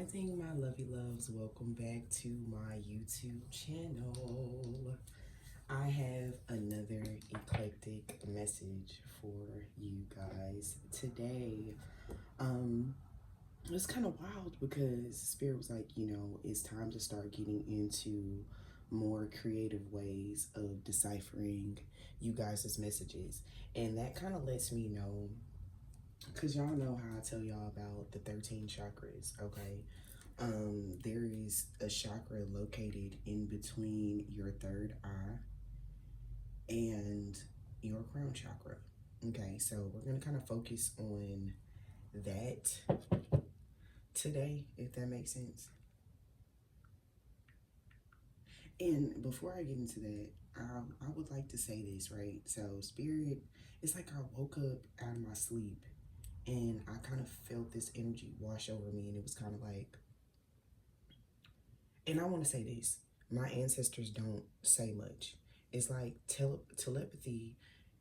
Rising, my lovey loves. Welcome back to my YouTube channel. I have another eclectic message for you guys today. It's kind of wild because Spirit was like, it's time to start getting into more creative ways of deciphering you guys' messages. And that kind of lets me know, because y'all know how I tell y'all about the 13 chakras, okay? There is a chakra located in between your third eye and your crown chakra. Okay, so we're going to kind of focus on that today, if that makes sense. And before I get into that, I would like to say this, right? So, Spirit, it's like I woke up out of my sleep and I kind of felt this energy wash over me, and it was kind of like, and I want to say this, my ancestors don't say much. It's like telepathy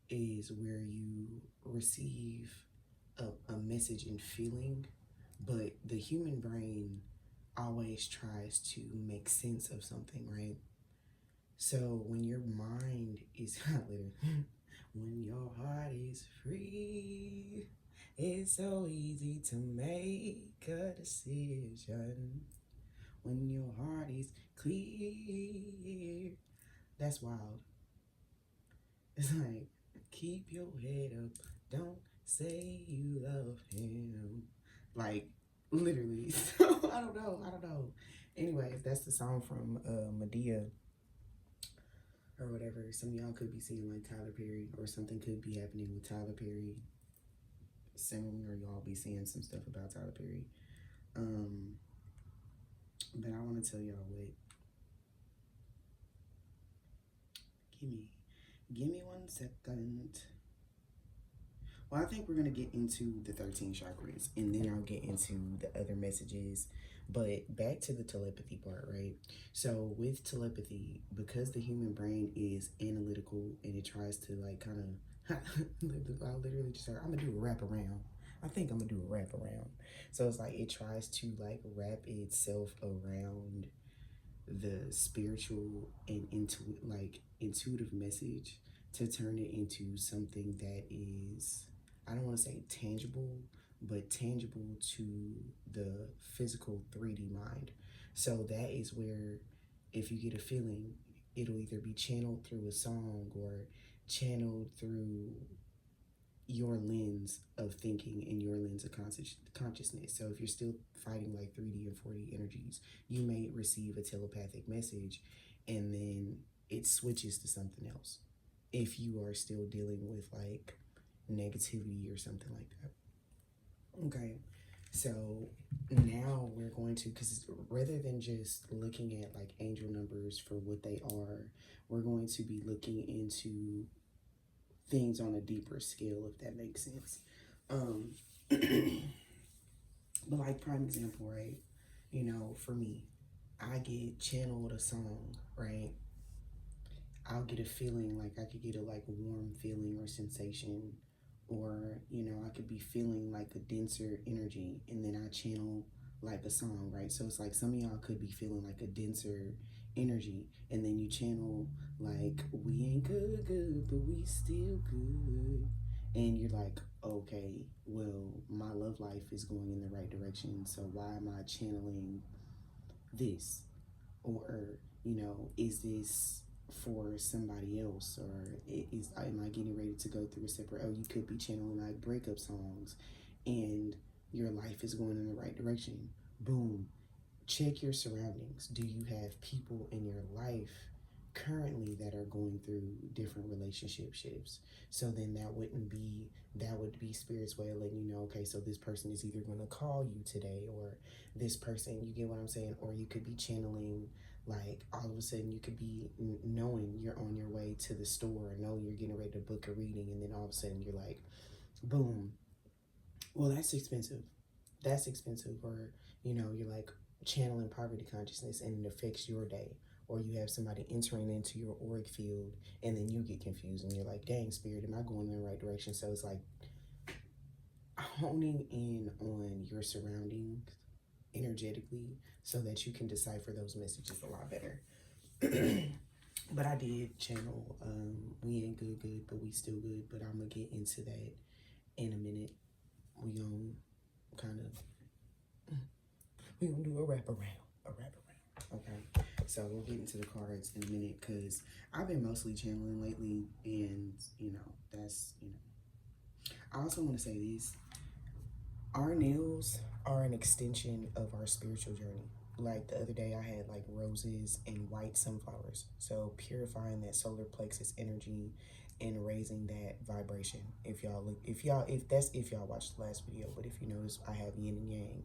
is where you receive a message and feeling, but the human brain always tries to make sense of something, right? So when your mind is when your heart is free, it's so easy to make a decision. When your heart is clear, that's wild. It's like, keep your head up, don't say you love him. Like, literally. So, I don't know. Anyways, that's the song from Medea or whatever. Some of y'all could be seeing like Tyler Perry, or something could be happening with Tyler Perry soon, or y'all be seeing some stuff about Tyler Perry. But I want to tell y'all what. Give me 1 second. Well, I think we're going to get into the 13 chakras, and then I'll get into the other messages. But back to the telepathy part, right? So with telepathy, because the human brain is analytical and it tries to like kind of, I literally just said, I'm going to do a wraparound. I think I'm going to do a wraparound. So it's like it tries to like wrap itself around the spiritual and intuitive message to turn it into something that is, I don't want to say tangible, but tangible to the physical 3D mind. So that is where, if you get a feeling, it'll either be channeled through a song or channeled through your lens of thinking and your lens of consciousness. So if you're still fighting like 3D and 4D energies, you may receive a telepathic message and then it switches to something else if you are still dealing with like negativity or something like that. Okay, so now we're going to, because rather than just looking at like angel numbers for what they are, we're going to be looking into things on a deeper scale, if that makes sense. But like prime example, right? For me, I get channeled a song, right? I'll get a feeling, like I could get a like warm feeling or sensation, or I could be feeling like a denser energy, and then I channel like a song, right? So it's like some of y'all could be feeling like a denser energy, and then you channel like, we ain't good, but we still good, and you're like, okay, well, my love life is going in the right direction, so why am I channeling this? Or is this for somebody else, or am I getting ready to go through a separate? Oh, you could be channeling like breakup songs and your life is going in the right direction. Boom. Check your surroundings. Do you have people in your life currently that are going through different relationship shifts? So then that would be Spirit's way of letting you know, okay, so this person is either going to call you today, or this person, you get what I'm saying? Or you could be channeling, like all of a sudden you could be knowing you're on your way to the store, or know you're getting ready to book a reading, and then all of a sudden you're like, boom, well, that's expensive. Or you're like channeling poverty consciousness and it affects your day, or you have somebody entering into your auric field and then you get confused and you're like, dang, Spirit, am I going in the right direction? So it's like honing in on your surroundings energetically so that you can decipher those messages a lot better. But I did channel, we ain't good, but we still good. But I'm gonna get into that in a minute. We gonna kind of, we gonna do a wraparound. Okay, so we'll get into the cards in a minute because I've been mostly channeling lately, and that's I also want to say this: our nails are an extension of our spiritual journey. Like the other day, I had like roses and white sunflowers. So purifying that solar plexus energy and raising that vibration. If y'all watched the last video, but if you notice, I have yin and yang.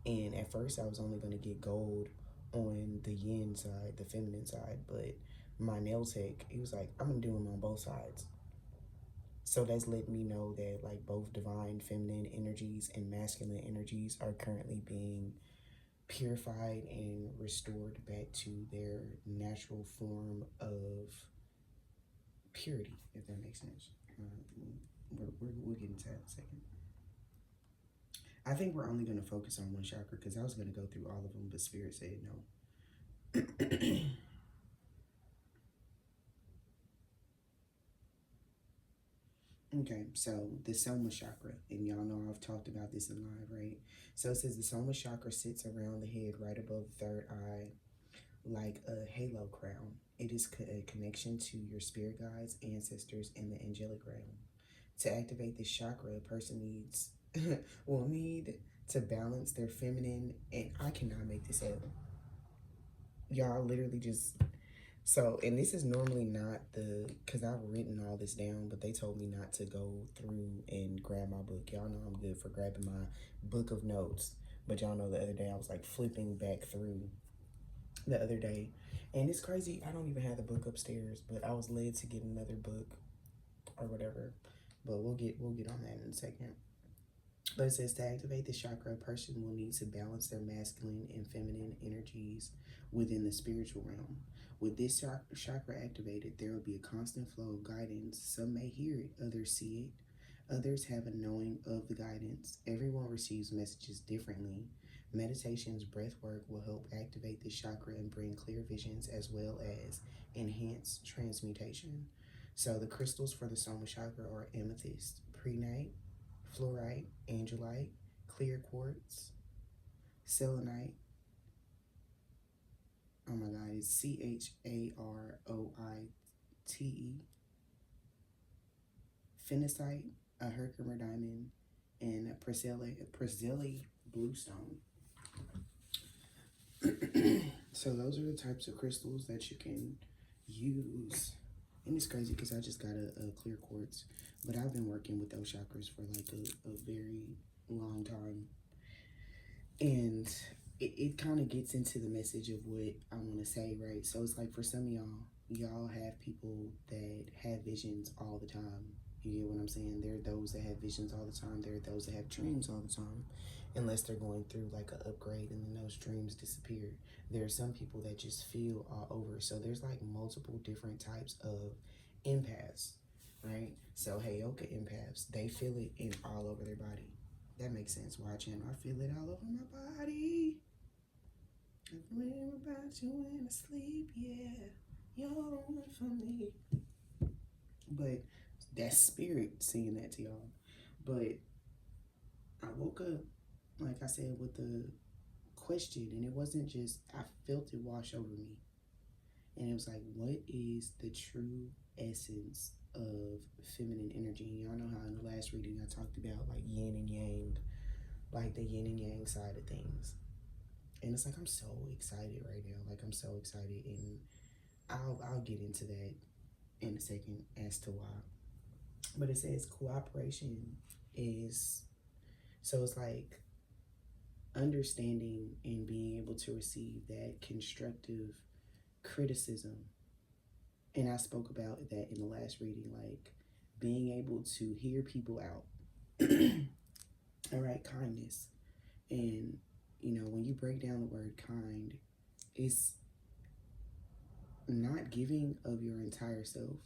And at first, I was only going to get gold on the yin side, the feminine side, but my nail tech, he was like, I'm going to do them on both sides. So that's letting me know that like both divine feminine energies and masculine energies are currently being purified and restored back to their natural form of purity, if that makes sense. We'll get into that in a second. I think we're only going to focus on one chakra because I was going to go through all of them, but Spirit said no. Okay, so the Soma chakra, and y'all know I've talked about this in live, right? So it says the Soma chakra sits around the head right above the third eye like a halo crown. It is a connection to your spirit guides, ancestors, and the angelic realm. To activate this chakra, a person will need to balance their feminine, and I cannot make this up. Y'all literally just... So, and this is normally not because I've written all this down, but they told me not to go through and grab my book. Y'all know I'm good for grabbing my book of notes. But y'all know the other day I was like flipping back through the other day. And it's crazy. I don't even have the book upstairs, but I was led to get another book or whatever. But we'll get on that in a second. But it says to activate the chakra, a person will need to balance their masculine and feminine energies within the spiritual realm. With this chakra activated, there will be a constant flow of guidance. Some may hear it, others see it. Others have a knowing of the guidance. Everyone receives messages differently. Meditations, breath work will help activate this chakra and bring clear visions as well as enhance transmutation. So the crystals for the Soma chakra are amethyst, prehnite, fluorite, angelite, clear quartz, selenite. Oh my God, it's CHAROITE, phenacite, a Herkimer diamond, and a Priscilla bluestone. So those are the types of crystals that you can use. And it's crazy because I just got a clear quartz, but I've been working with those chakras for like a very long time. And it kind of gets into the message of what I want to say, right? So it's like for some of y'all have people that have visions all the time. You get what I'm saying? There are those that have visions all the time. There are those that have dreams all the time, unless they're going through like an upgrade and then those dreams disappear. There are some people that just feel all over. So there's like multiple different types of empaths, right? So heyoka empaths, they feel it in all over their body. That makes sense. Why channel? I feel it all over my body. I dream about you in sleep, yeah. You're one for me. But that's spirit singing that to y'all. But I woke up, like I said, with the question, and it wasn't just, I felt it wash over me. And it was like, what is the true essence of feminine energy? And y'all know how in the last reading I talked about like yin and yang, like the yin and yang side of things. And it's like, I'm so excited right now. Like, I'm so excited. And I'll get into that in a second as to why. But it says cooperation is, so it's like understanding and being able to receive that constructive criticism. And I spoke about that in the last reading, like being able to hear people out. All right, kindness. And when you break down the word kind, it's not giving of your entire self,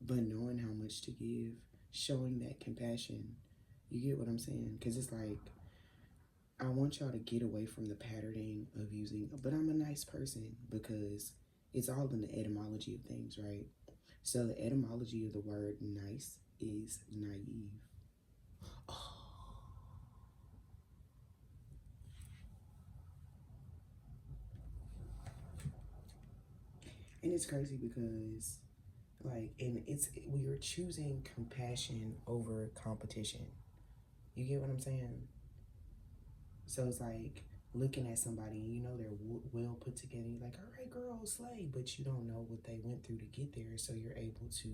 but knowing how much to give, showing that compassion. You get what I'm saying? Because it's like, I want y'all to get away from the patterning of using, but I'm a nice person, because it's all in the etymology of things, right? So the etymology of the word nice is naive. Oh. And it's crazy because, like, and we are choosing compassion over competition. You get what I'm saying? So it's like looking at somebody, you know, they're well put together. You're like, all right, girl, slay, but you don't know what they went through to get there. So you're able to,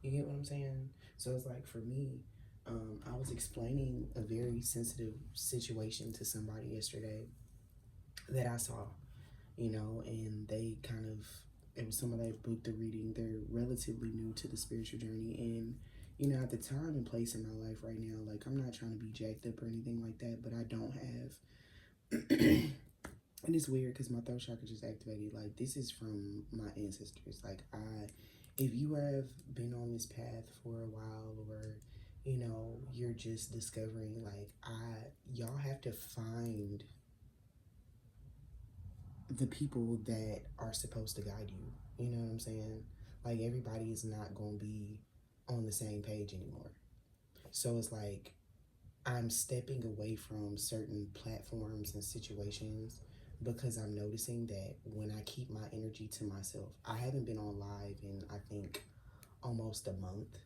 you get what I'm saying? So it's like, for me, I was explaining a very sensitive situation to somebody yesterday that I saw, you know, and they kind of, it was someone that booked the reading. They're relatively new to the spiritual journey, and you know, at the time and place in my life right now, like, I'm not trying to be jacked up or anything like that, but I don't have and it's weird because my throat chakra just activated. Like, this is from my ancestors. Like, if you have been on this path for a while, or you know, you're just discovering, like, y'all have to find the people that are supposed to guide you. You know what I'm saying? Like, everybody is not going to be on the same page anymore. So it's like, I'm stepping away from certain platforms and situations because I'm noticing that when I keep my energy to myself, I haven't been on live in, I think, almost a month.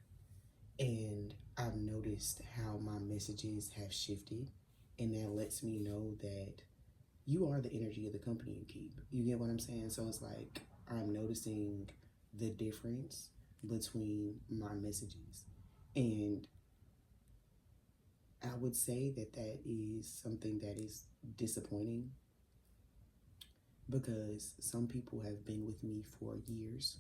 And I've noticed how my messages have shifted. And that lets me know that you are the energy of the company you keep. You get what I'm saying? So it's like, I'm noticing the difference between my messages. And I would say that that is something that is disappointing, because some people have been with me for years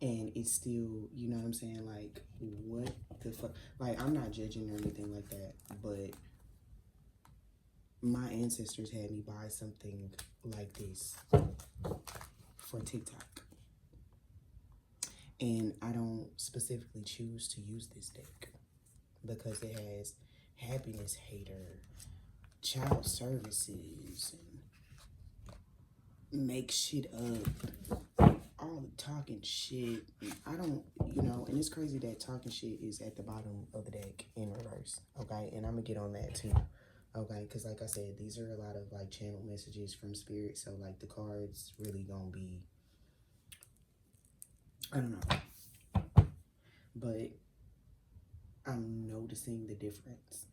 and it's still, you know what I'm saying? Like, what the fuck? Like, I'm not judging or anything like that, but my ancestors had me buy something like this for TikTok. And I don't specifically choose to use this deck because it has happiness hater, child services, and make shit up, all the talking shit. I don't, you know, and it's crazy that talking shit is at the bottom of the deck in reverse, okay? And I'm gonna get on that too, okay? Because like I said, these are a lot of like channel messages from spirit, so like the cards really gonna be, I don't know, but I'm noticing the difference.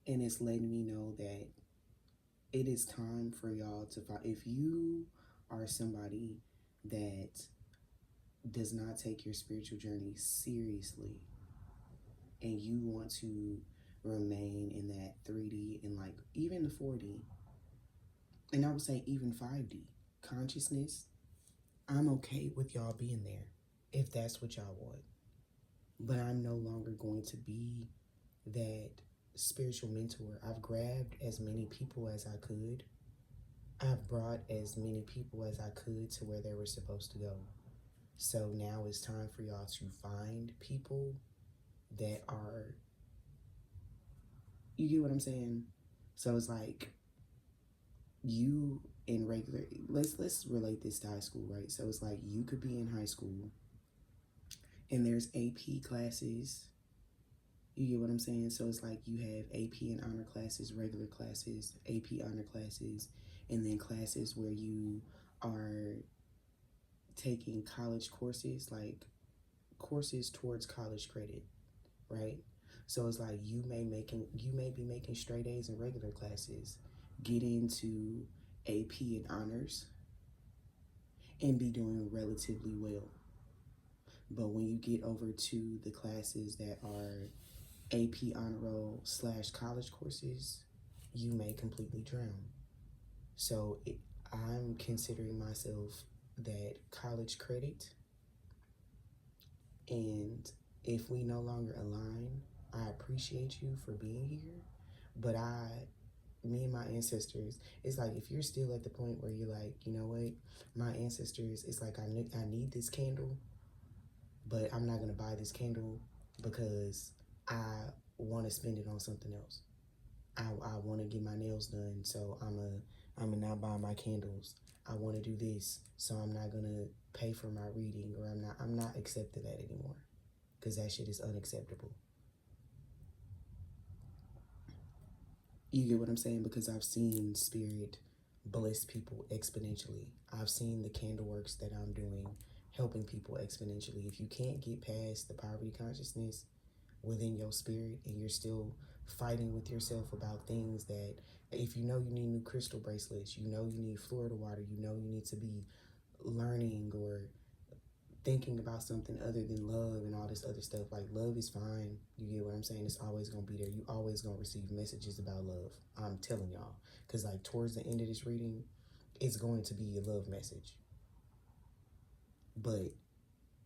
And it's letting me know that it is time for y'all to find, if you are somebody that does not take your spiritual journey seriously and you want to remain in that 3D and like even the 4D, and I would say even 5D consciousness, I'm okay with y'all being there if that's what y'all want. But I'm no longer going to be that spiritual mentor. I've grabbed as many people as I could. I've brought as many people as I could to where they were supposed to go. So now it's time for y'all to find people that are, you get what I'm saying? So it's like, you in regular, let's relate this to high school, right? So it's like, you could be in high school and there's AP classes. You get what I'm saying? So it's like, you have AP and honor classes, regular classes, AP honor classes, and then classes where you are taking college courses, like courses towards college credit, right? So it's like, you may be making straight A's in regular classes, get into AP and honors, and be doing relatively well. But when you get over to the classes that are AP honor roll / college courses, you may completely drown. So I'm considering myself that college credit, and if we no longer align, I appreciate you for being here, but me and my ancestors, it's like, if you're still at the point where you're like, you know what, my ancestors, it's like, I need this candle, but I'm not going to buy this candle because I want to spend it on something else. I want to get my nails done, so I'm gonna not buy my candles. I want to do this, so I'm not gonna pay for my reading, or I'm not accepting that anymore, because that shit is unacceptable. You get what I'm saying? Because I've seen spirit bless people exponentially. I've seen the candle works that I'm doing helping people exponentially. If you can't get past the poverty consciousness within your spirit, and you're still fighting with yourself about things that, if you know you need new crystal bracelets, you know you need Florida water, you know you need to be learning or thinking about something other than love and all this other stuff. Like, love is fine. You get what I'm saying? It's always going to be there. You always going to receive messages about love. I'm telling y'all. Because, like, towards the end of this reading, it's going to be a love message. But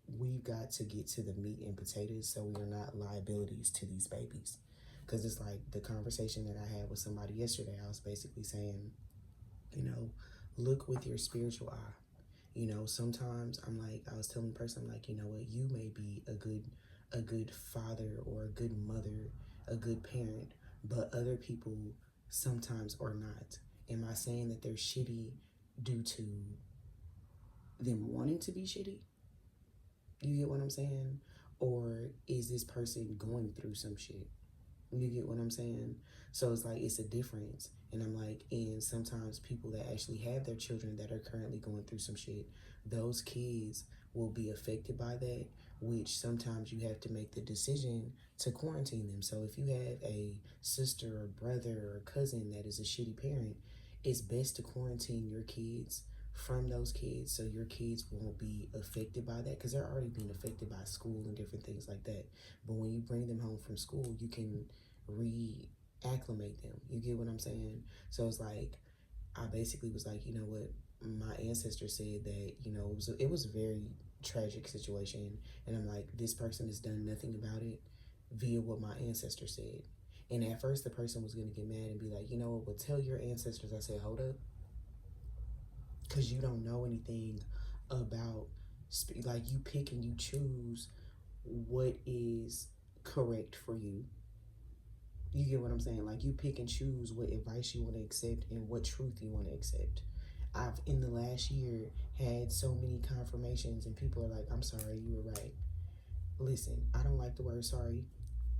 we've got to get to the meat and potatoes, so we are not liabilities to these babies. Because it's like the conversation that I had with somebody yesterday. I was basically saying, you know, look with your spiritual eye. You know, sometimes I was telling the person, like, you know what, you may be a good father or a good mother, a good parent, but other people sometimes are not. Am I saying that they're shitty due to them wanting to be shitty? You get what I'm saying? Or is this person going through some shit? You get what I'm saying? So it's like, it's a difference. And I'm like, and sometimes people that actually have their children that are currently going through some shit, those kids will be affected by that, which sometimes you have to make the decision to quarantine them. So if you have a sister or brother or cousin that is a shitty parent, it's best to quarantine your kids from those kids, so your kids won't be affected by that, because they're already being affected by school and different things like that. But when you bring them home from school, you can reacclimate them. You get what I'm saying? So it's like, I basically was like, you know what, my ancestor said that, you know, it was a very tragic situation, and I'm like, this person has done nothing about it via what my ancestor said. And at first the person was going to get mad and be like, you know what, well, tell your ancestors. I said, hold up, because you don't know anything about, like, you pick and you choose what is correct for you. You get what I'm saying? Like, you pick and choose what advice you want to accept and what truth you want to accept. I've, in the last year, had so many confirmations, and people are like, I'm sorry, you were right. Listen, I don't like the word sorry,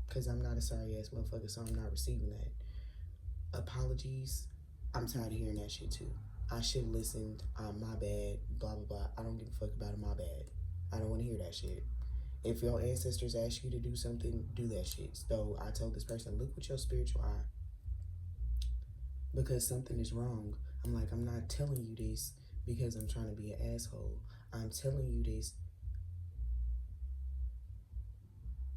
because I'm not a sorry ass motherfucker, so I'm not receiving that. Apologies, I'm tired of hearing that shit too. I should have listened, my bad, blah, blah, blah. I don't give a fuck about it, my bad. I don't want to hear that shit. If your ancestors ask you to do something, do that shit. So I told this person, look with your spiritual eye, because something is wrong. I'm like, I'm not telling you this because I'm trying to be an asshole. I'm telling you this.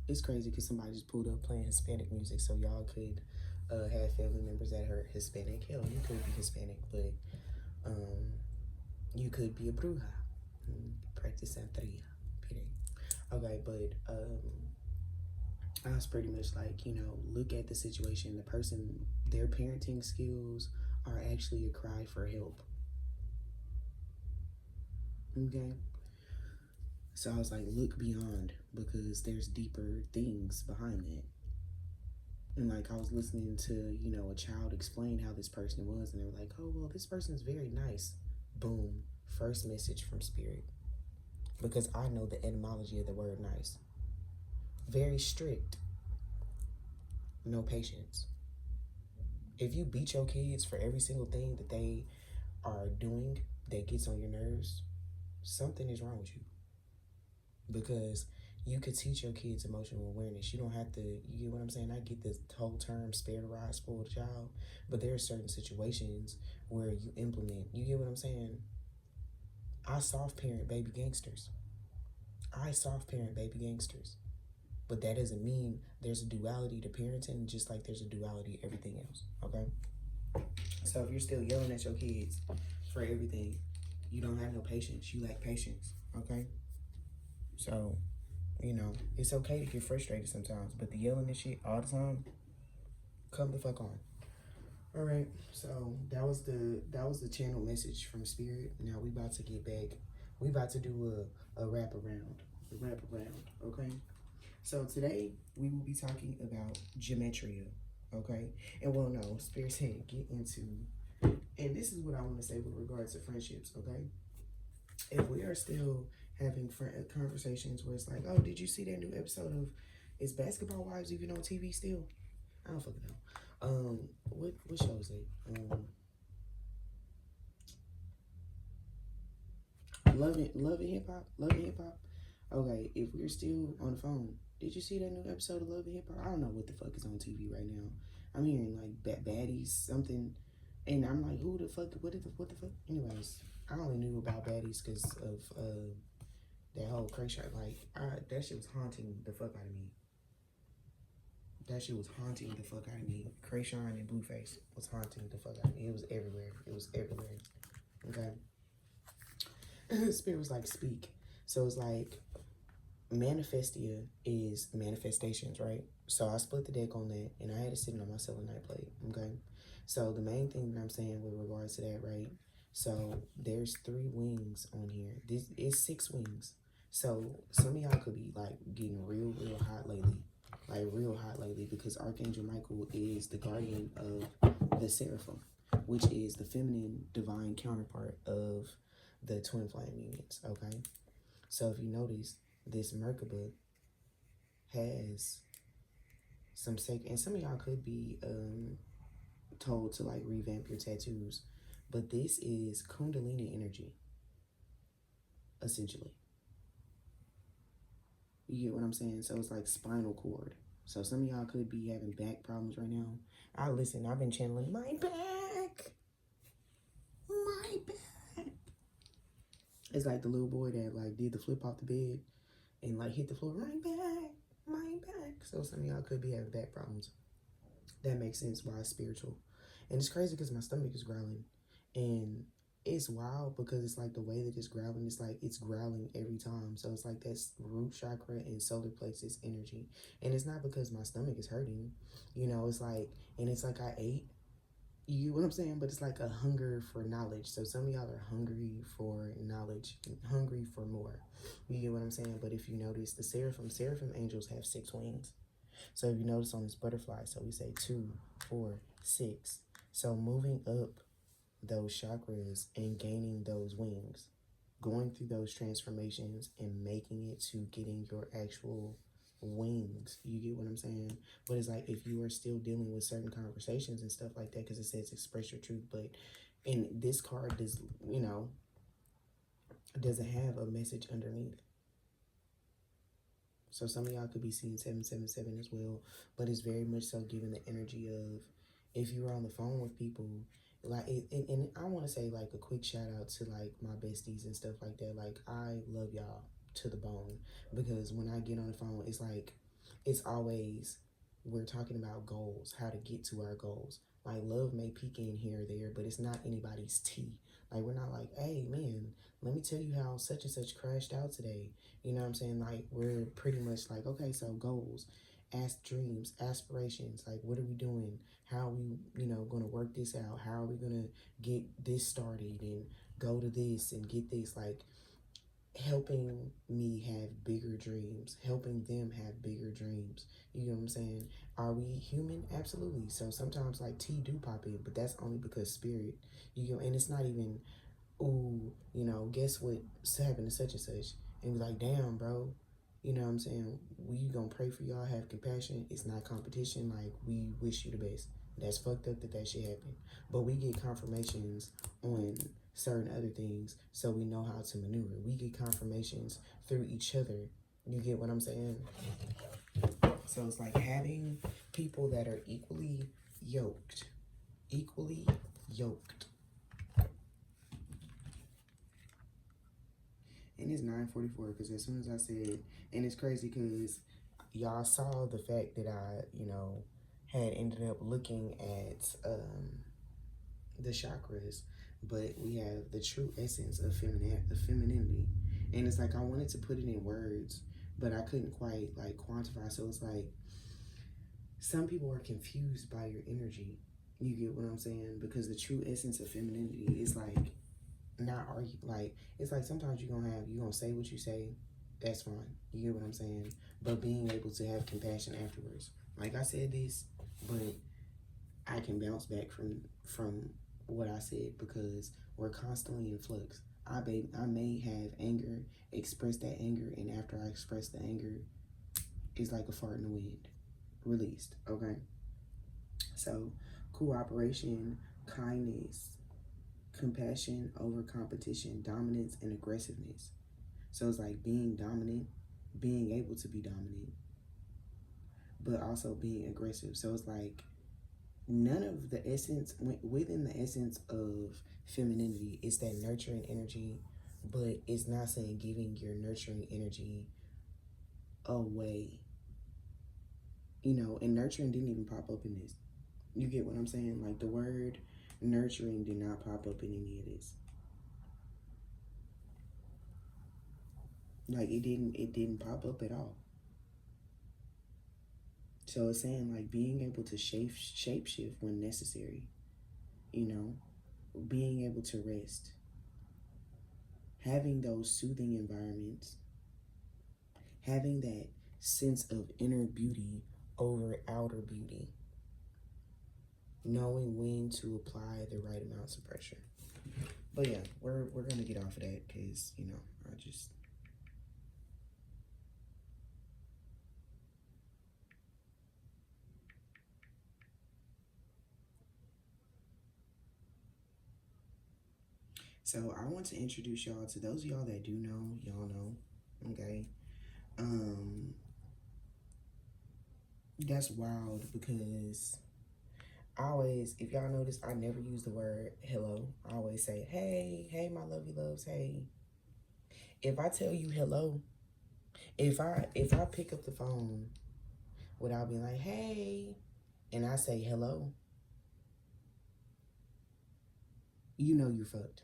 It's crazy because somebody just pulled up playing Hispanic music, so y'all could have family members that are Hispanic. Hell, you could be Hispanic, but you could be a bruja. Practice Santeria. Okay, but I was pretty much like, you know, look at the situation. The person, their parenting skills are actually a cry for help. Okay? So I was like, look beyond, because there's deeper things behind that. And like, I was listening to, you know, a child explain how this person was, and they were like, oh, well, this person is very nice. Boom. First message from spirit. Because I know the etymology of the word nice. Very strict. No patience. If you beat your kids for every single thing that they are doing that gets on your nerves, something is wrong with you. Because you could teach your kids emotional awareness. You don't have to, you get what I'm saying? I get this whole term, spare the rod, spoil the child. But there are certain situations where you implement, you get what I'm saying? I soft parent baby gangsters. But that doesn't mean there's a duality to parenting, just like there's a duality to everything else, okay? So if you're still yelling at your kids for everything, you don't have no patience. You lack patience, okay? So, you know, it's okay to get frustrated sometimes, but the yelling and shit all the time, come the fuck on. All right, so that was the channel message from spirit. Now we about to get back. We about to do a wrap around, okay? So today we will be talking about gematria. Okay? And well, no, Spirit said get into, and this is what I want to say with regards to friendships, okay? If we are still having conversations where it's like, oh, did you see that new episode of Is Basketball Wives even on TV still? I don't fucking know. What show is it? Love and Hip Hop. Love and Hip Hop. Okay, if we're still on the phone, did you see that new episode of Love and Hip Hop? I don't know what the fuck is on TV right now. I'm hearing like baddies something, and I'm like, who the fuck? What the fuck? Anyways, I only knew about baddies because of that whole crazy shot. Like, that shit was haunting the fuck out of me. That shit was haunting the fuck out of me. Krayshawn and Blueface was haunting the fuck out of me. It was everywhere. It was everywhere. Okay. Spirit was like, speak. So it's like, Manifestia is manifestations, right? So I split the deck on that, and I had it sitting on my selenite plate, okay? So the main thing that I'm saying with regards to that, right? So there's 3 wings on here. This is 6 wings. So some of y'all could be like getting real hot lately. Like real hot lately, because Archangel Michael is the guardian of the Seraphim, which is the feminine divine counterpart of the twin flame unions, okay? So if you notice, this Merkaba has some sacred, and some of y'all could be told to like revamp your tattoos, but this is Kundalini energy, essentially. You get what I'm saying? So it's like spinal cord. So some of y'all could be having back problems right now. I've been channeling my back. My back. It's like the little boy that like did the flip off the bed and like hit the floor. My back. So some of y'all could be having back problems. That makes sense why it's spiritual. And it's crazy because my stomach is growling. And it's wild because it's like the way that it's growling, it's like it's growling every time. So it's like that's root chakra and solar plexus energy. And it's not because my stomach is hurting. You know, it's like, and it's like I ate. You know what I'm saying? But it's like a hunger for knowledge. So some of y'all are hungry for knowledge, hungry for more. You get what I'm saying? But if you notice, the seraphim angels have 6 wings. So if you notice on this butterfly, so we say 2, 4, 6. So moving up those chakras and gaining those wings, going through those transformations and making it to getting your actual wings. You get what I'm saying? But it's like if you are still dealing with certain conversations and stuff like that, because it says express your truth, but in this card does, you know, doesn't have a message underneath. So some of y'all could be seeing 777 as well, but it's very much so giving the energy of if you were on the phone with people, like, and I want to say like a quick shout out to like my besties and stuff like that. Like, I love y'all to the bone, because when I get on the phone, it's like, it's always, we're talking about goals, how to get to our goals. Like, love may peek in here or there, but it's not anybody's tea. Like, we're not like, hey man, let me tell you how such and such crashed out today. You know what I'm saying? Like, we're pretty much like, okay, so goals, dreams, aspirations. Like, what are we doing? How are we, you know, going to work this out? How are we going to get this started and go to this and get this? Like, helping me have bigger dreams, helping them have bigger dreams. You know what I'm saying? Are we human? Absolutely. So sometimes like tea do pop in, but that's only because spirit, you know, and it's not even, ooh, you know, guess what's happened to such and such, and be like, damn, bro, you know what I'm saying? We gonna pray for y'all, have compassion. It's not competition. Like, we wish you the best. That's fucked up that shit happened. But we get confirmations on certain other things, so we know how to maneuver. We get confirmations through each other. You get what I'm saying? So it's like having people that are equally yoked. Equally yoked. And it's 9:44 because as soon as I said, and it's crazy because y'all saw the fact that I, you know, had ended up looking at the chakras, but we have the true essence of femininity. And it's like I wanted to put it in words, but I couldn't quite like quantify. So it's like some people are confused by your energy. You get what I'm saying? Because the true essence of femininity is like not argue, like it's like sometimes you're gonna say what you say, that's fine, you get what I'm saying, but being able to have compassion afterwards. Like, I said this, but I can bounce back from what I said, because we're constantly in flux. I may have anger, express that anger, and after I express the anger, it's like a fart in the wind, released. Okay, so cooperation, kindness, compassion over competition, dominance, and aggressiveness. So it's like being dominant, being able to be dominant, but also being aggressive. So it's like none of the essence, within the essence of femininity, is that nurturing energy, but it's not saying giving your nurturing energy away. You know, and nurturing didn't even pop up in this. You get what I'm saying? Like the word nurturing did not pop up in any of this. Like it didn't pop up at all. So it's saying like being able to shapeshift when necessary, you know, being able to rest, having those soothing environments, having that sense of inner beauty over outer beauty, knowing when to apply the right amounts of pressure. But yeah, we're gonna get off of that because, you know, I just... So I want to introduce y'all to those of y'all that do know, y'all know, okay? That's wild because I always, if y'all notice, I never use the word hello. I always say, hey, my lovey loves, hey. If I tell you hello, if I pick up the phone without being like, hey, and I say hello, you know you're fucked.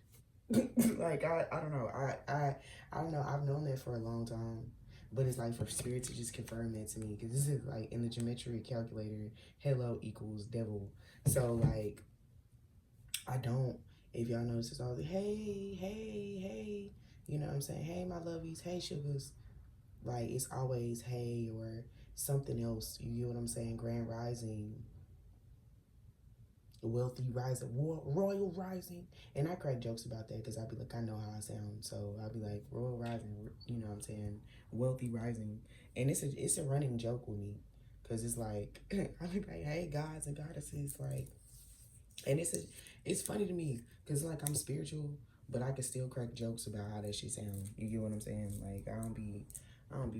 Like I don't know. I don't know. I've known that for a long time. But it's like for spirit to just confirm that to me, because this is like in the geometry calculator, hello equals devil. So like I don't, if y'all notice, it's always hey, you know what I'm saying? Hey, my lovies, hey, sugars. Like it's always hey or something else. You get what I'm saying? Grand rising, wealthy rising, royal rising. And I crack jokes about that because I'd be like, I know how I sound. So I'd be like, royal rising, you know what I'm saying? Wealthy rising. And it's a running joke with me because it's like, I'd be like, hey, gods and goddesses. Like, and it's funny to me because like I'm spiritual, but I can still crack jokes about how that shit sound. You get what I'm saying? Like, I don't be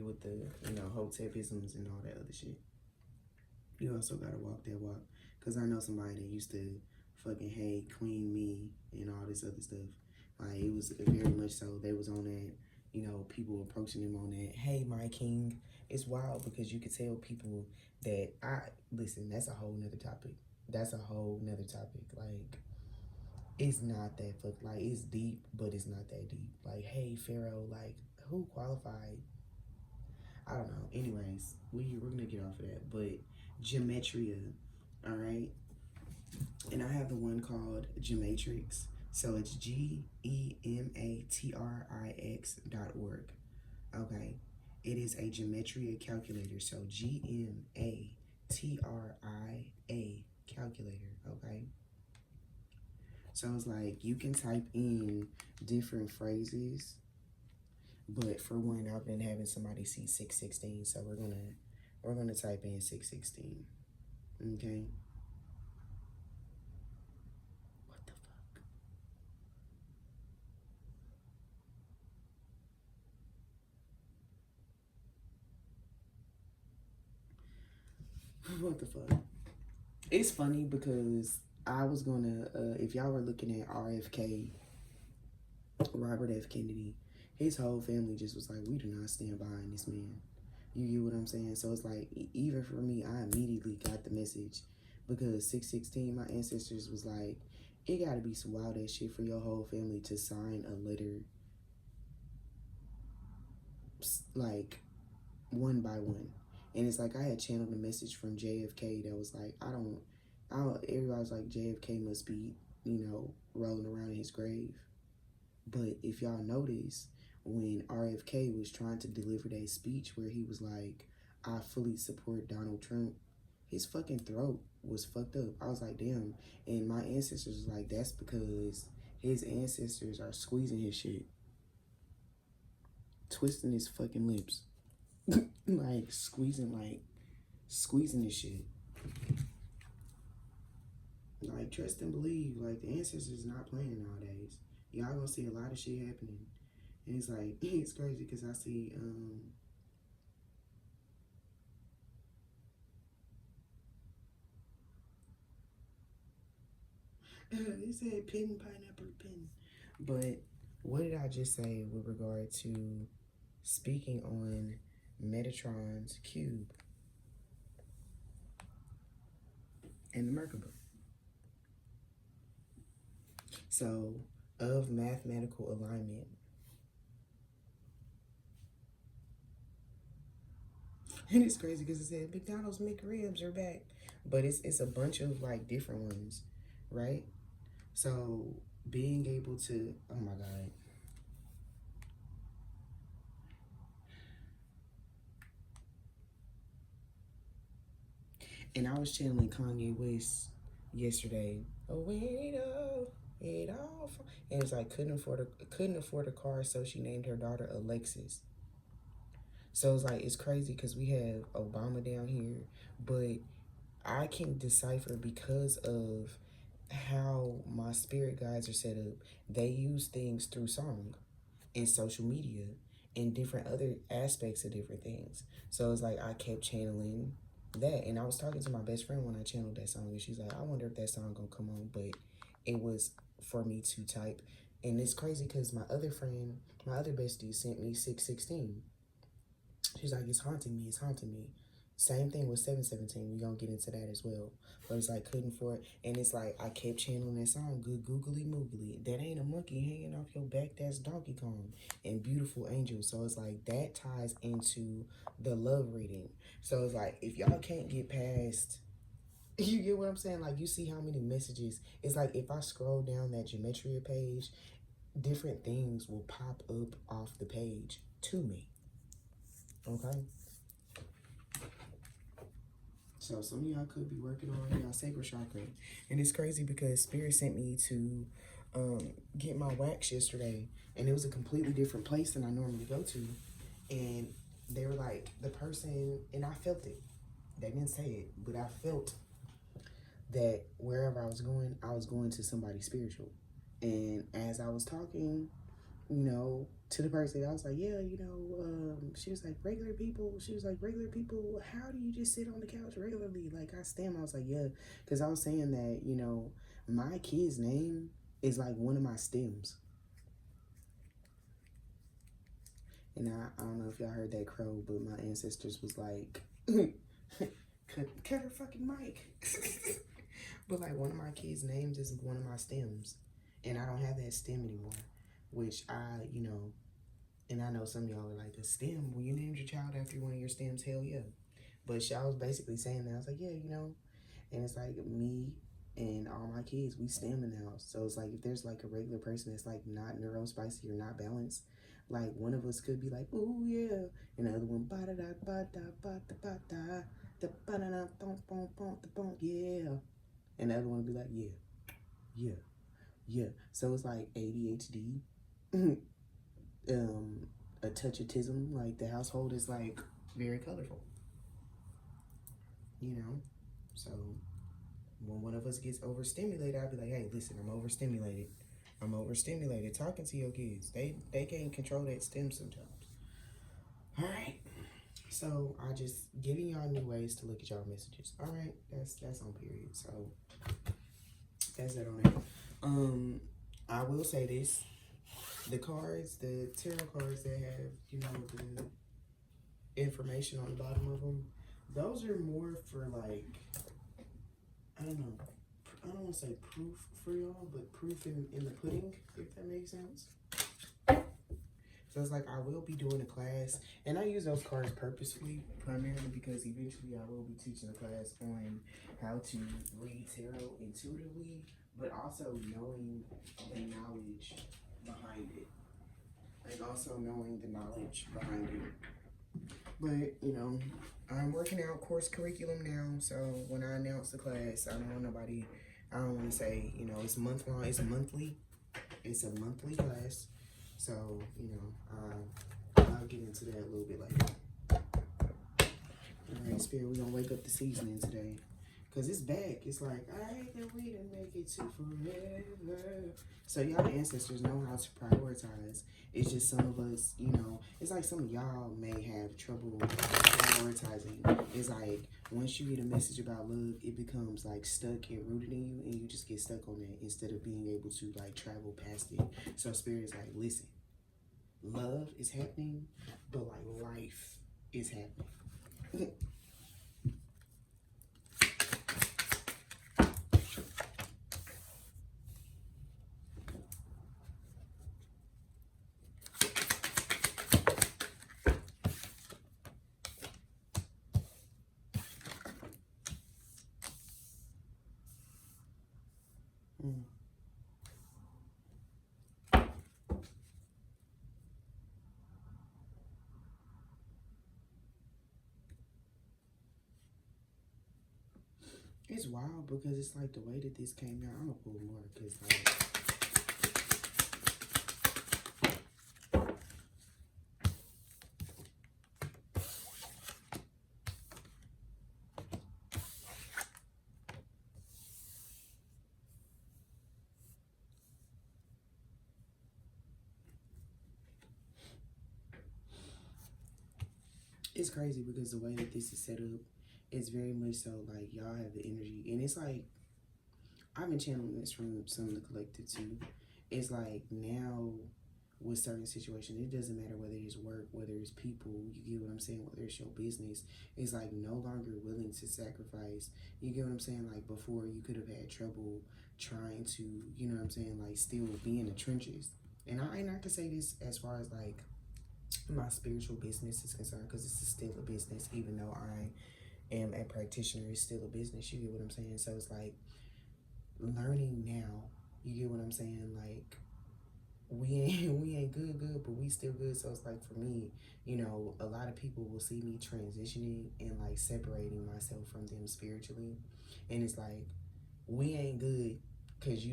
with the, you know, hotepisms and all that other shit. You also gotta walk that walk. Because I know somebody that used to fucking hate Queen Me and all this other stuff. Like, it was very much so. They was on that, you know, people approaching them on that, hey, my king. It's wild because you could tell people that listen, that's a whole nother topic. That's a whole nother topic. Like, it's not that like, it's deep, but it's not that deep. Like, hey, Pharaoh, like, who qualified? I don't know. Anyways, we're gonna get off of that. But gematria, all right? And I have the one called Gematrix. So it's GEMATRIX.org. Okay. It is a gematria calculator. So GMATRIA calculator. Okay. So it's like you can type in different phrases. But for one, I've been having somebody see 616, so we're gonna type in 616. Okay. What the fuck? What the fuck? It's funny because I was gonna, if y'all were looking at RFK, Robert F. Kennedy, his whole family just was like, we do not stand behind this man. You get what I'm saying? So it's like, even for me, I immediately got the message because 616, my ancestors was like, it gotta be some wild ass shit for your whole family to sign a letter, like, one by one. And it's like I had channeled a message from JFK that was like, everybody was like, JFK must be, you know, rolling around in his grave. But if y'all notice, when RFK was trying to deliver that speech where he was like, I fully support Donald Trump, his fucking throat was fucked up. I was like, damn. And my ancestors was like, that's because his ancestors are squeezing his shit. Twisting his fucking lips. like squeezing this shit. Like, trust and believe. Like, the ancestors is not playing nowadays. Y'all gonna see a lot of shit happening. And it's like, it's crazy because I see, it said pin, pineapple, pin. But what did I just say with regard to speaking on Metatron's cube and the Merkaba? So, of mathematical alignment. And it's crazy because it said McDonald's McRibs are back. But it's a bunch of like different ones, right? So being able to, oh my God. And I was channeling Kanye West yesterday. Oh, wait up, it all. And it was like couldn't afford a car, so she named her daughter Alexis. So it's like, it's crazy because we have Obama down here, but I can decipher because of how my spirit guides are set up. They use things through song and social media and different other aspects of different things. So it's like I kept channeling that. And I was talking to my best friend when I channeled that song, and she's like, I wonder if that song gonna come on. But it was for me to type. And it's crazy because my other friend, my other bestie, sent me 616. She's like, it's haunting me, it's haunting me. Same thing with 717. We're gonna get into that as well. But it's like couldn't for it. And it's like I kept channeling that song, good googly moogly. That ain't a monkey hanging off your back, that's Donkey Kong. And Beautiful Angel. So it's like that ties into the love reading. So it's like if y'all can't get past, you get what I'm saying? Like you see how many messages. It's like if I scroll down that gematria page, different things will pop up off the page to me. Okay? So some of y'all could be working on y'all sacral chakra. And it's crazy because Spirit sent me to get my wax yesterday. And it was a completely different place than I normally go to. And they were like, the person, and I felt it. They didn't say it, but I felt that wherever I was going to somebody spiritual. And as I was talking, you know, to the person, I was like, yeah, you know, she was like, regular people, how do you just sit on the couch regularly? Like, I stammer, I was like, yeah, because I was saying that, you know, my kid's name is like one of my stems. And I don't know if y'all heard that crow, but my ancestors was like, cut her fucking mic. But like one of my kids' names is one of my stems. And I don't have that stem anymore, which I, you know, and I know some of y'all are like, a stem? When you named your child after one of your stems, hell yeah. But I was basically saying that. I was like, yeah, you know. And it's like me and all my kids, we stem in the house. So it's like if there's like a regular person that's like not neurospicy or not balanced, like one of us could be like, ooh yeah. And the other one, yeah. And the other one would be like, yeah. So it's like ADHD. A touch of autism. Like the household is like very colorful, you know. So when one of us gets overstimulated, I'll be like, hey, listen, I'm overstimulated talking to your kids. They can't control that stem sometimes. All right, so I just giving y'all new ways to look at y'all messages. All right, that's on period. So that's it on that. I will say this. The cards, the tarot cards that have, you know, the information on the bottom of them, those are more for like, I don't know, I don't want to say proof for y'all, but proof in the pudding, if that makes sense. So it's like I will be doing a class, and I use those cards purposefully, primarily because eventually I will be teaching a class on how to read tarot intuitively, but also knowing the knowledge behind it. And also knowing the knowledge behind it. But, you know, I'm working out course curriculum now, so when I announce the class, I don't want to say, you know, it's month-long, it's monthly. It's a monthly class, so, you know, I'll get into that a little bit later. All right, Spirit, we're going to wake up the seasoning today. Because it's back. It's like, I hate that we didn't make it to forever. So y'all ancestors know how to prioritize. It's just some of us, you know, it's like some of y'all may have trouble prioritizing. It's like, once you get a message about love, it becomes like stuck and rooted in you, and you just get stuck on it instead of being able to like travel past it. So Spirit is like, listen, love is happening, but like life is happening. It's wild because it's like the way that this came out. I'm gonna pull more because like it's crazy because the way that this is set up is very much so like y'all have the energy, and it's like I've been channeling this from some of the collective too. It's like now with certain situations, it doesn't matter whether it's work, whether it's people, you get what I'm saying, whether it's your business, it's like no longer willing to sacrifice. You get what I'm saying? Like before you could have had trouble trying to, you know what I'm saying, like still be in the trenches. And I ain't not to say this as far as like my spiritual business is concerned, because this is still a business, even though I am a practitioner, it's still a business. You get what I'm saying? So it's like learning now, you get what I'm saying? Like we ain't good, but we still good. So it's like for me, you know, a lot of people will see me transitioning and like separating myself from them spiritually, and it's like we ain't good because you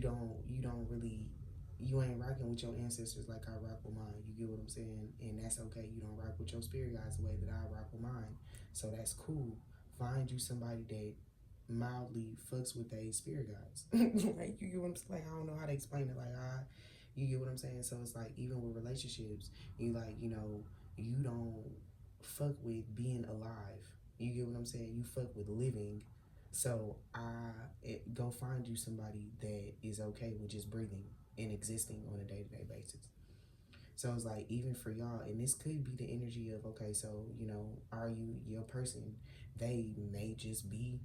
ain't rocking with your ancestors like I rock with mine. You get what I'm saying? And that's okay. You don't rock with your spirit guides the way that I rock with mine. So that's cool. Find you somebody that mildly fucks with their spirit guides. Like, you get what I'm saying? Like, I don't know how to explain it. Like, you get what I'm saying? So it's like, even with relationships, you like, you know, you don't fuck with being alive. You get what I'm saying? You fuck with living. So go find you somebody that is okay with just breathing and existing on a day-to-day basis. So it's like, even for y'all, and this could be the energy of, okay, so, you know, are you your person? They may just be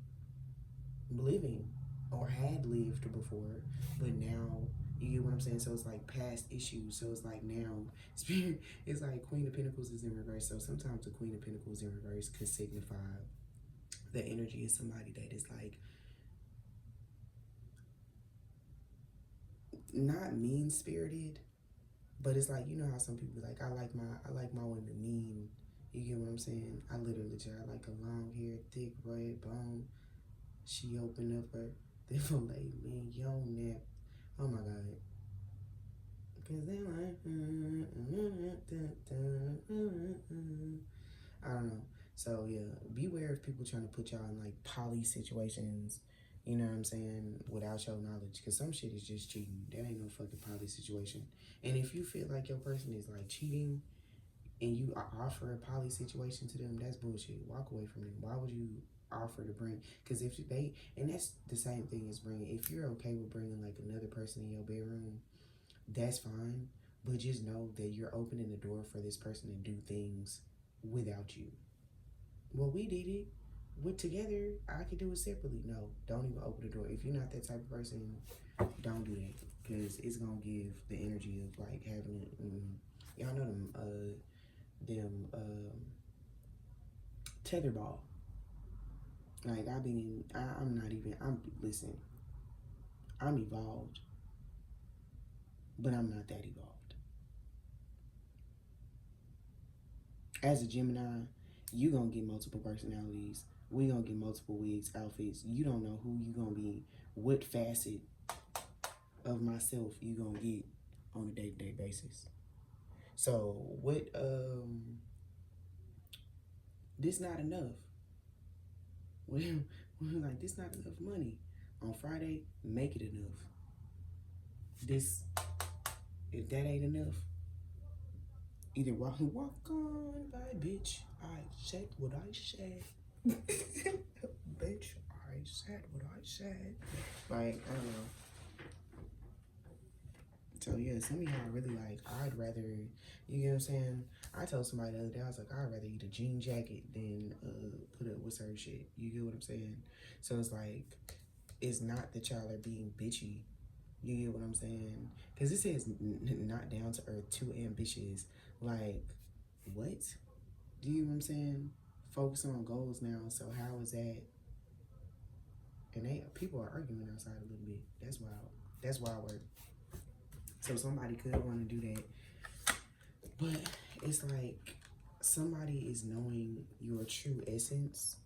living or had lived before, but now, you get what I'm saying? So it's like past issues. So it's like now, spirit, it's like Queen of Pentacles is in reverse. So sometimes the Queen of Pentacles in reverse could signify the energy of somebody that is like not mean-spirited, but it's like, you know how some people like, I like my women mean. You get what I'm saying? I literally just, I like a long hair, thick, red bone. She opened up her, they filet mignon. Oh my God. Cause they like, I don't know. So yeah, beware of people trying to put y'all in like poly situations, you know what I'm saying, without your knowledge. Because some shit is just cheating. That ain't no fucking poly situation. And if you feel like your person is like cheating and you offer a poly situation to them, that's bullshit. Walk away from them. Why would you offer to bring? Because if they, and that's the same thing as bringing, if you're okay with bringing like another person in your bedroom, that's fine. But just know that you're opening the door for this person to do things without you. Well, we did it. We're together. I could do it separately. No, don't even open the door. If you're not that type of person, don't do that. Because it's going to give the energy of like having, y'all know them tetherball. Like, listen, I'm evolved, but I'm not that evolved. As a Gemini, You gonna get multiple personalities. We gonna get multiple wigs, outfits. You don't know who you gonna be, what facet of myself you gonna get on a day-to-day basis. So what this not enough. We're like, this not enough money. On Friday, make it enough. This, if that ain't enough, either walk on by, bitch. I said what I said. Bitch, I said what I said. Like, I don't know. So yeah, some of y'all really like, I'd rather, you get what I'm saying? I told somebody the other day, I was like, I'd rather eat a jean jacket than put up with certain shit. You get what I'm saying? So it's like, it's not that y'all are being bitchy. You get what I'm saying? Because this is not down to earth, too ambitious. Like, what? Do you know what I'm saying? Focus on goals now. So how is that? And people are arguing outside a little bit. That's wild. That's wild work. So somebody could want to do that. But it's like somebody is knowing your true essence.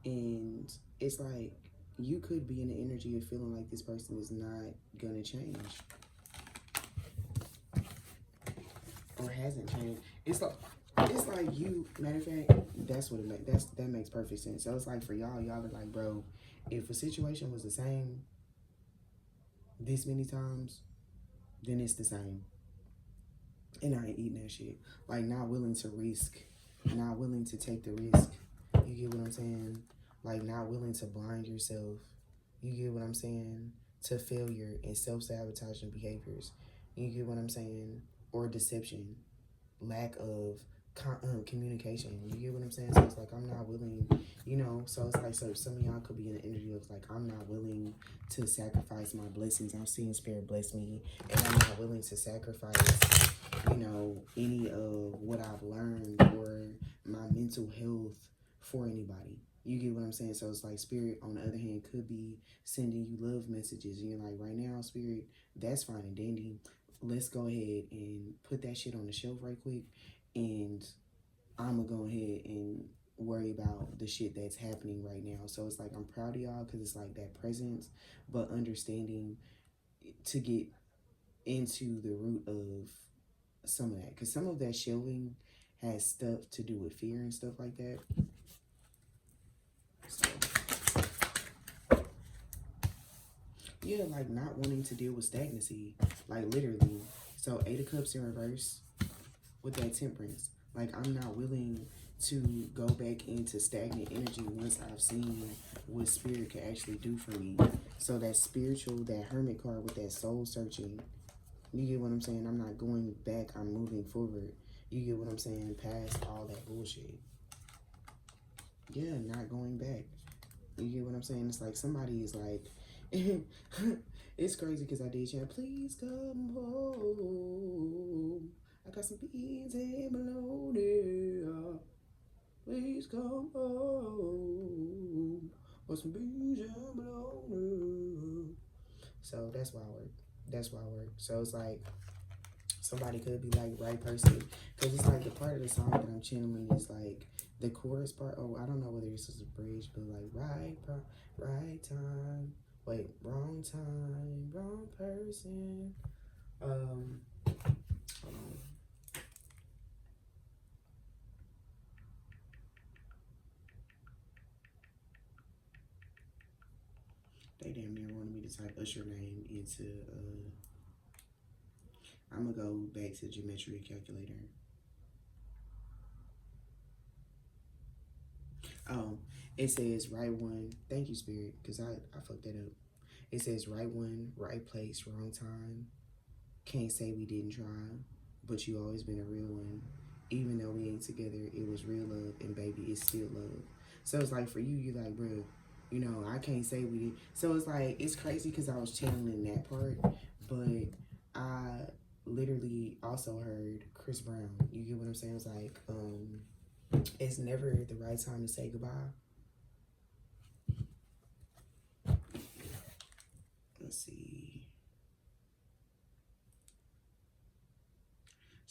And it's like you could be in the energy of feeling like this person is not going to change. Or hasn't changed. It's like you, matter of fact, that's what it makes. That makes perfect sense. So it's like for y'all are like, bro, if a situation was the same this many times, then it's the same. And I ain't eating that shit. Like, not willing to risk, not willing to take the risk. You get what I'm saying? Like, not willing to blind yourself. You get what I'm saying? To failure and self-sabotaging behaviors. You get what I'm saying? Or deception. Lack of communication. You get what I'm saying? So it's like, I'm not willing, you know? So it's like, so some of y'all could be in the energy of like, I'm not willing to sacrifice my blessings. I'm seeing Spirit bless me. And I'm not willing to sacrifice, you know, any of what I've learned or my mental health for anybody. You get what I'm saying? So it's like Spirit, on the other hand, could be sending you love messages. And you're like, right now, Spirit, that's fine and dandy. Let's go ahead and put that shit on the shelf right quick. And I'm going to go ahead and worry about the shit that's happening right now. So it's like, I'm proud of y'all because it's like that presence, but understanding to get into the root of some of that. Because some of that shelving has stuff to do with fear and stuff like that. So, yeah, like not wanting to deal with stagnancy. Like literally. So 8 of Cups in reverse with that Temperance. Like, I'm not willing to go back into stagnant energy once I've seen what Spirit can actually do for me. So that spiritual, that Hermit card with that soul searching, you get what I'm saying? I'm not going back, I'm moving forward. You get what I'm saying? Past all that bullshit. Yeah, not going back. You get what I'm saying? It's like somebody is like, it's crazy because I did chant, please come home. I got some beans and bologna. Please come home. Or some beans and bologna. So that's why I work. That's why I work. So it's like somebody could be like right person. Because it's like the part of the song that I'm channeling is like the chorus part. Oh, I don't know whether this is a bridge, but like right time. Wait, wrong time, wrong person. Hold on. They damn near wanted me to type Usher name into, I'm gonna go back to geometry calculator. Oh, it says right one. Thank you, Spirit, because I fucked that up. It says right one, right place, wrong time. Can't say we didn't try, but you always been a real one. Even though we ain't together, it was real love, and baby, it's still love. So it's like for you, you like, bro, you know, I can't say we did. So it's like, it's crazy because I was channeling that part, but I literally also heard Chris Brown. You get what I'm saying? It's like, it's never the right time to say goodbye. Let's see.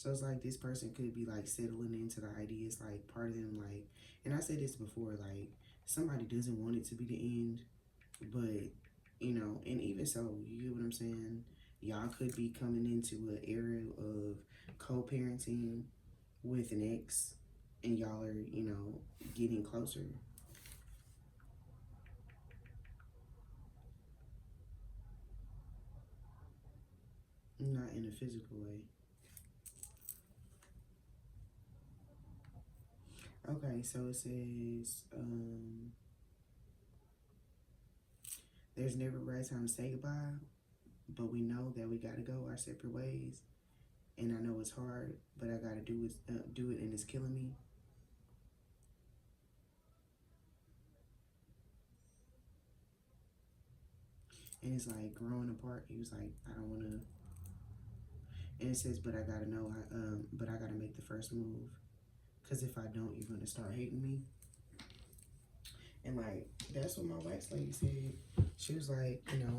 So it's like this person could be like settling into the idea. It's like part of them, like, and I said this before, like somebody doesn't want it to be the end, but you know, and even so, you get what I'm saying? Y'all could be coming into an era of co-parenting with an ex, and y'all are, you know, getting closer. Not in a physical way. Okay, so it says, there's never a right time to say goodbye, but we know that we gotta go our separate ways. And I know it's hard, but I gotta do it, and it's killing me. And it's like growing apart. He was like, I don't wanna. And it says, but I gotta know, but I gotta make the first move, cause if I don't, you're gonna start hating me. And like that's what my wax lady said. She was like, you know,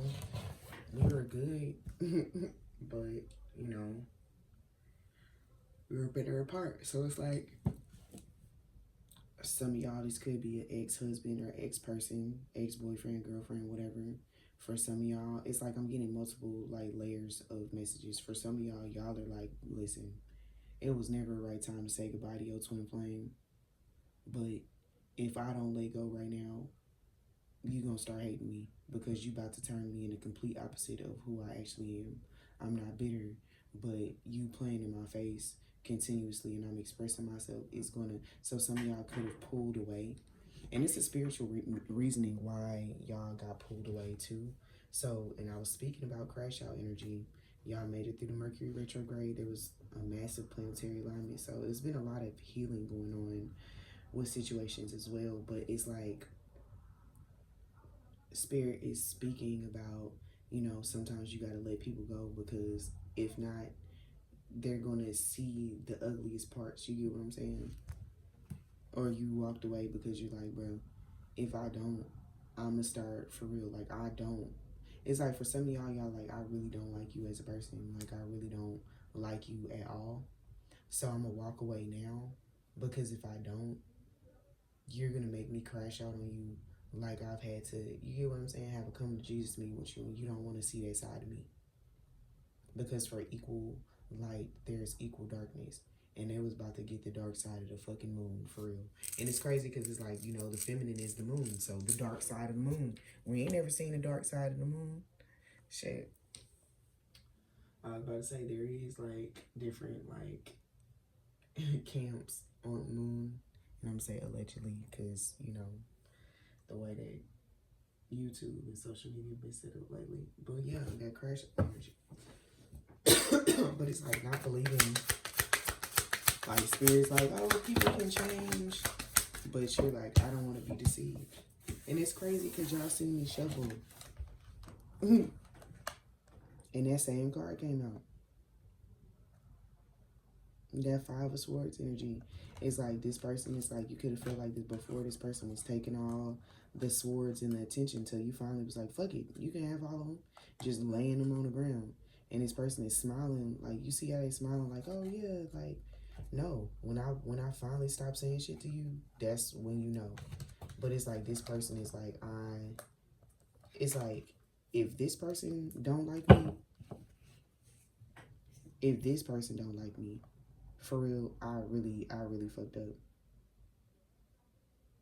we were good, but you know, we were better apart. So it's like some of y'all, this could be an ex-husband or ex-person, ex-boyfriend, girlfriend, whatever. For some of y'all, it's like I'm getting multiple like layers of messages. For some of y'all, y'all are like, listen, it was never a right time to say goodbye to your twin flame. But if I don't let go right now, you gonna start hating me because you about to turn me into complete opposite of who I actually am. I'm not bitter, but you playing in my face continuously and I'm expressing myself is gonna, so some of y'all could have pulled away. And it's a spiritual reasoning why y'all got pulled away too. So, and I was speaking about crash out energy. Y'all made it through the Mercury retrograde. There was a massive planetary alignment. So there's been a lot of healing going on with situations as well. But it's like Spirit is speaking about, you know, sometimes you got to let people go because if not, they're going to see the ugliest parts. You get what I'm saying? Or you walked away because you're like, bro, if I don't, I'm going to start for real. Like, I don't. It's like for some of y'all, like, I really don't like you as a person. Like, I really don't like you at all. So I'm going to walk away now because if I don't, you're going to make me crash out on you like I've had to, you get what I'm saying, have a come to Jesus meeting with you and you don't want to see that side of me. Because for equal light, there's equal darkness. And they was about to get the dark side of the fucking moon, for real. And it's crazy because it's like, you know, the feminine is the moon. So the dark side of the moon. We ain't never seen the dark side of the moon. Shit. I was about to say, there is like different like camps on the moon. And I'm saying allegedly because, you know, the way that YouTube and social media been set up lately. But yeah, that crash energy. But it's like not believing, like Spirit's like, oh, people can change. But you're like, I don't want to be deceived. And it's crazy because y'all seen me shuffle. And that same card came out. That Five of Swords energy. It's like this person, it's like you could have felt like this before. This person was taking all the swords and the attention until you finally was like, fuck it, you can have all of them. Just laying them on the ground. And this person is smiling, like you see how they smiling, like, oh yeah, like, no. When I finally stop saying shit to you, that's when you know. But it's like this person is like, it's like, if this person don't like me, for real, I really fucked up.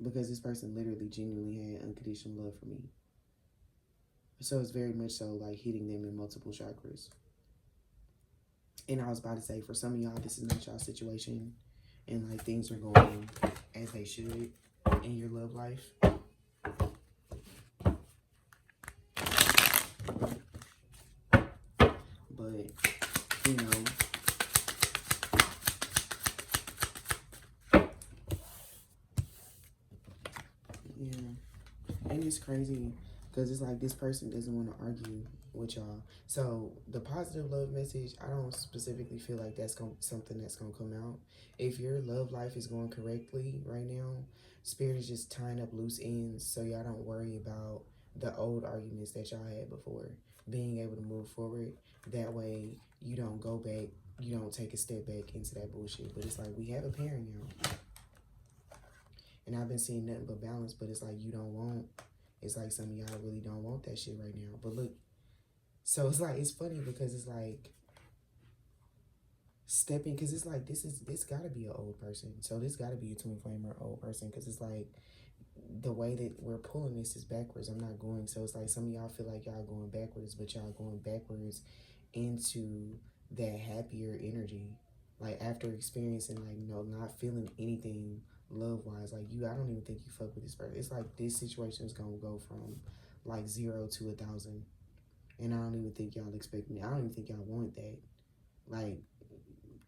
Because this person literally genuinely had unconditional love for me. So it's very much so like hitting them in multiple chakras. And I was about to say, for some of y'all, this is not y'all situation. And like things are going as they should in your love life. But, you know, yeah. And it's crazy because it's like this person doesn't want to argue with y'all. So the positive love message, I don't specifically feel like that's something that's going to come out. If your love life is going correctly right now, Spirit is just tying up loose ends so y'all don't worry about the old arguments that y'all had before, being able to move forward. That way you don't go back, you don't take a step back into that bullshit. But it's like, we have a parent, y'all. And I've been seeing nothing but balance, but it's like you don't want, it's like some of y'all really don't want that shit right now. But look, so it's like, it's funny because it's like stepping, because it's like, this gotta be an old person. So this gotta be a twin flame or old person, because it's like, the way that we're pulling this is backwards. I'm not going, so it's like some of y'all feel like y'all going backwards, but y'all going backwards into that happier energy. Like after experiencing, like, you know, not feeling anything love-wise, like I don't even think you fuck with this person. It's like this situation is gonna go from like 0 to 1,000. And I don't even think y'all expect me. I don't even think y'all want that. Like,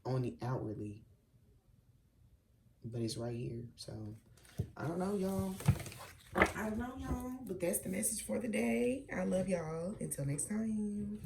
only outwardly. But it's right here, so I don't know, y'all. I don't know, y'all. But that's the message for the day. I love y'all. Until next time.